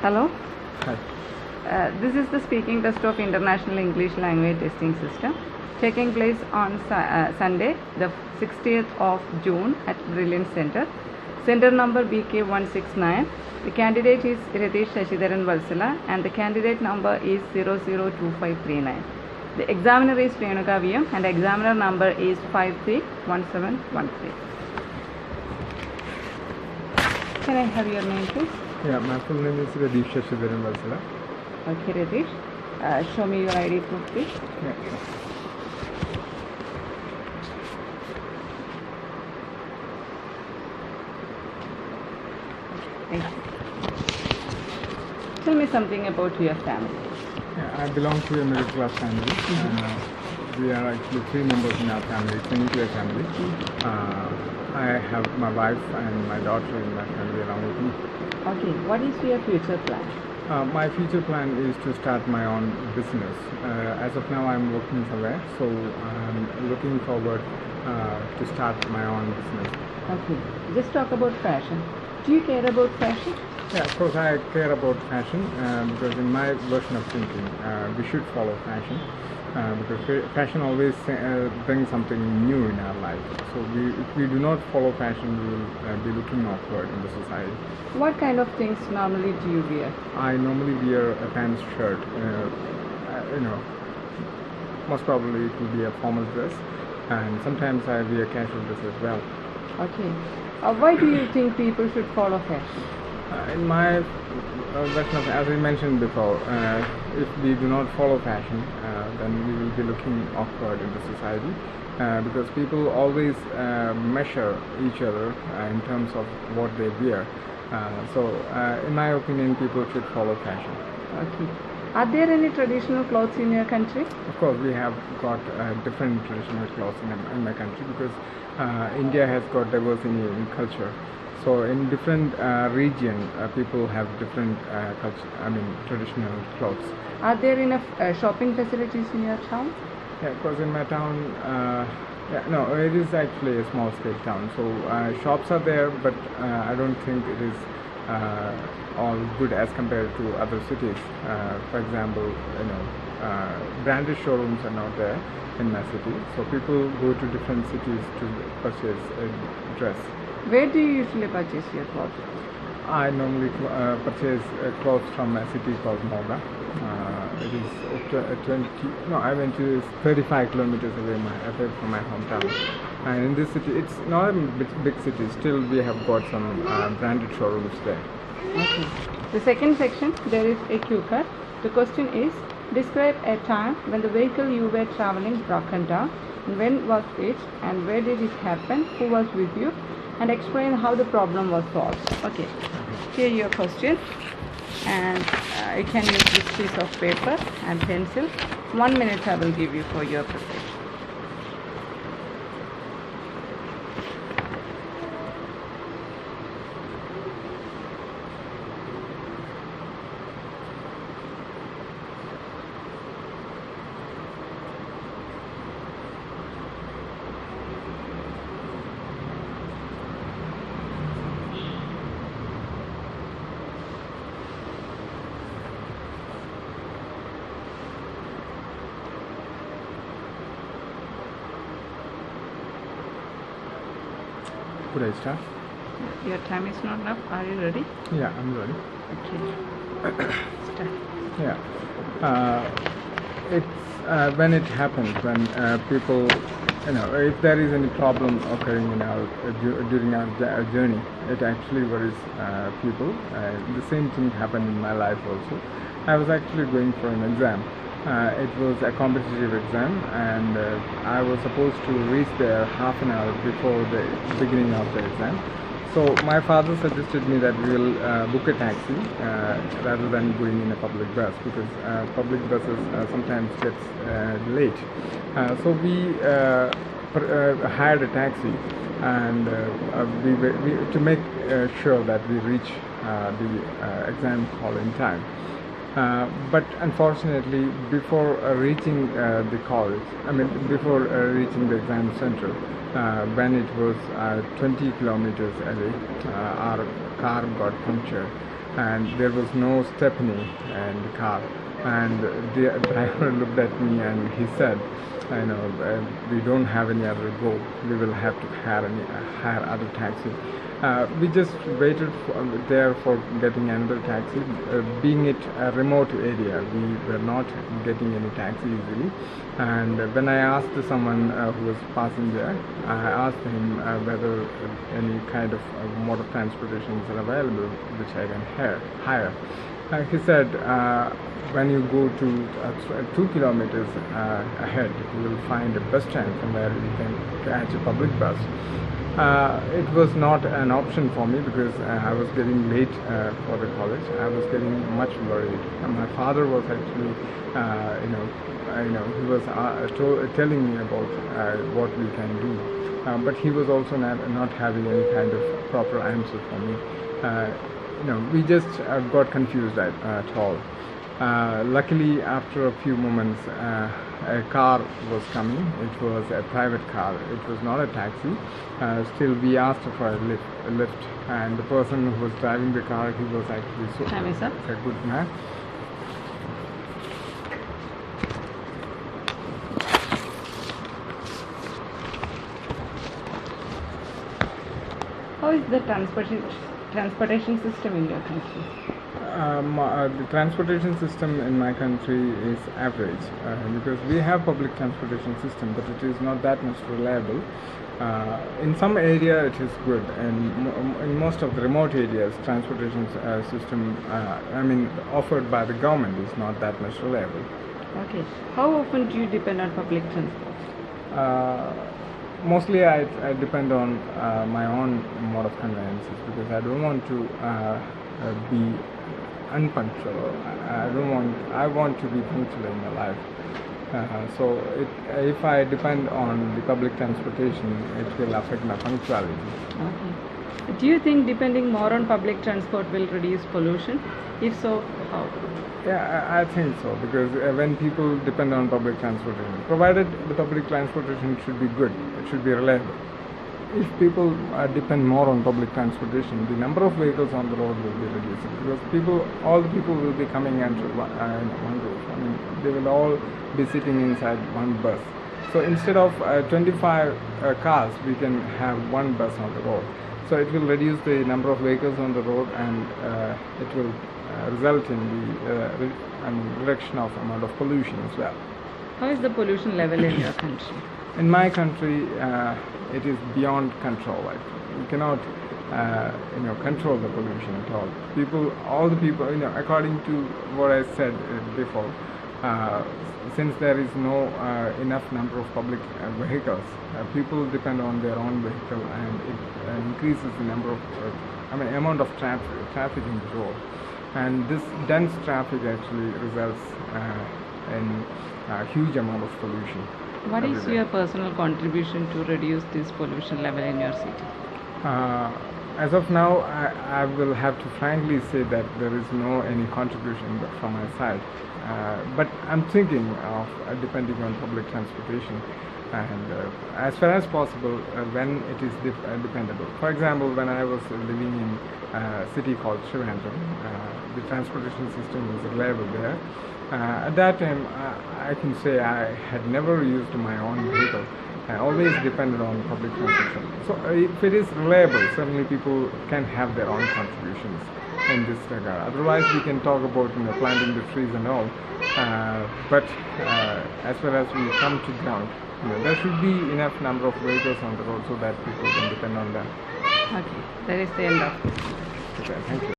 Hello. Hi. This is the speaking test of International English Language Testing System, taking place on Sunday, the 60th of June at Brilliant Center. Center number BK169. The candidate is Ritesh Shashidharan Valsala and the candidate number is 002539. The examiner is Renuka VM and the examiner number is 531713. Can I have your name, please? Yeah, my full name is Ritesh Shashidharan Valsala. Okay, Ritesh. Show me your ID proof, please. Yeah, sure. Thank you. Tell me something about your family. Yeah, I belong to a middle class family. We are actually 3 members in our family. It's a nuclear family. I have my wife and my daughter in my family along with me. Okay, what is your future plan? My future plan is to start my own business. As of now, I'm working somewhere, so I'm looking forward to start my own business. Okay, just talk about fashion. Do you care about fashion? Yeah, of course I care about fashion because in my version of thinking, we should follow fashion because fashion always brings something new in our life. So if we do not follow fashion, we will be looking awkward in the society. What kind of things normally do you wear? I normally wear a pants shirt. Most probably it will be a formal dress, and sometimes I wear casual dress as well. Okay. Why do you think people should follow fashion? In my version of, as I mentioned before, if we do not follow fashion, then we will be looking awkward in the society because people always measure each other in terms of what they wear. In my opinion, people should follow fashion. Okay. Are there any traditional clothes in your country? Of course, we have got different traditional clothes in my country because India has got diversity in culture. So in different region, people have different traditional clothes. Are there enough shopping facilities in your town? Yeah, because in my town, it is actually a small scale town. So shops are there, but I don't think it is all good as compared to other cities. For example, branded showrooms are not there in my city. So people go to different cities to purchase a dress. Where do you usually purchase your clothes? I normally purchase clothes from a city called Moga. It is 35 kilometers away from my hometown. And in this city, it's not a big city. Still, we have got some branded showrooms there. Okay. The second section, there is a cue card. The question is, describe a time when the vehicle you were traveling broken down. When was it and where did it happen? Who was with you? And explain how the problem was solved. Okay, here your question, and you can use this piece of paper and pencil. 1 minute I will give you for your preparation. Could I start? Your time is not up. Are you ready? Yeah, I'm ready. Okay. Start. Yeah. It's when it happens, when people, if there is any problem occurring in our during our journey, it actually worries people. The same thing happened in my life also. I was actually going for an exam. It was a competitive exam, and I was supposed to reach there half an hour before the beginning of the exam. So my father suggested me that we will book a taxi rather than going in a public bus because public buses sometimes gets late. So we hired a taxi, and to make sure that we reach the exam hall in time. But unfortunately, before reaching the college, before reaching the exam center, when it was 20 kilometers away, our car got punctured. and there was no stepney in the car. And the driver looked at me and he said, we don't have any other go. We will have to hire other taxi. We just waited there for getting another taxi. Being it a remote area, we were not getting any taxi easily. And when I asked someone who was passing there, I asked him whether any kind of mode of transportations are available which I can hire. He said, when you go to 2 kilometers ahead, you will find a bus stand from where you can catch a public bus. It was not an option for me because I was getting late for the college. I was getting much worried. And my father was actually, he was telling me about what we can do. But he was also not having any kind of proper answer for me. We just got confused at all. Luckily, after a few moments, a car was coming. It was a private car. It was not a taxi. Still, we asked for a lift, and the person who was driving the car, he was actually a good man. How is the transportation system in your country? The transportation system in my country is average because we have public transportation system, but it is not that much reliable. In some area it is good, and in most of the remote areas, transportation system, offered by the government is not that much reliable. Okay. How often do you depend on public transport? Mostly I depend on my own mode of conveyances because I don't want to be unpunctual. I want to be punctual in my life. So if I depend on the public transportation, it will affect my punctuality. Okay. Do you think depending more on public transport will reduce pollution? If so, how? Yeah, I think so, because when people depend on public transportation, provided the public transportation should be good, it should be reliable. If people depend more on public transportation, the number of vehicles on the road will be reducing, because all the people will be coming under one roof. They will all be sitting inside one bus. So instead of 25 cars, we can have one bus on the road. So it will reduce the number of vehicles on the road, and it will result in the reduction of amount of pollution as well. How is the pollution level in your country? In my country, it is beyond control. You cannot, control the pollution at all. All the people, according to what I said before, since there is no enough number of public vehicles, people depend on their own vehicle, and it increases the number of, amount of traffic in the road. And this dense traffic actually results in a huge amount of pollution. What is your personal contribution to reduce this pollution level in your city? As of now, I will have to frankly say that there is no any contribution from my side. But I'm thinking of depending on public transportation, and as far as possible when it is dependable. For example, when I was living in a city called Trivandrum, the transportation system was reliable there. At that time, I can say I had never used my own vehicle. I always depended on public transportation. So if it is reliable, certainly people can have their own contributions in this regard. Otherwise, we can talk about planting the trees and all. But as far as we come to ground, there should be enough number of vehicles on the road so that people can depend on them. Okay, that is the end of this. Okay, thank you.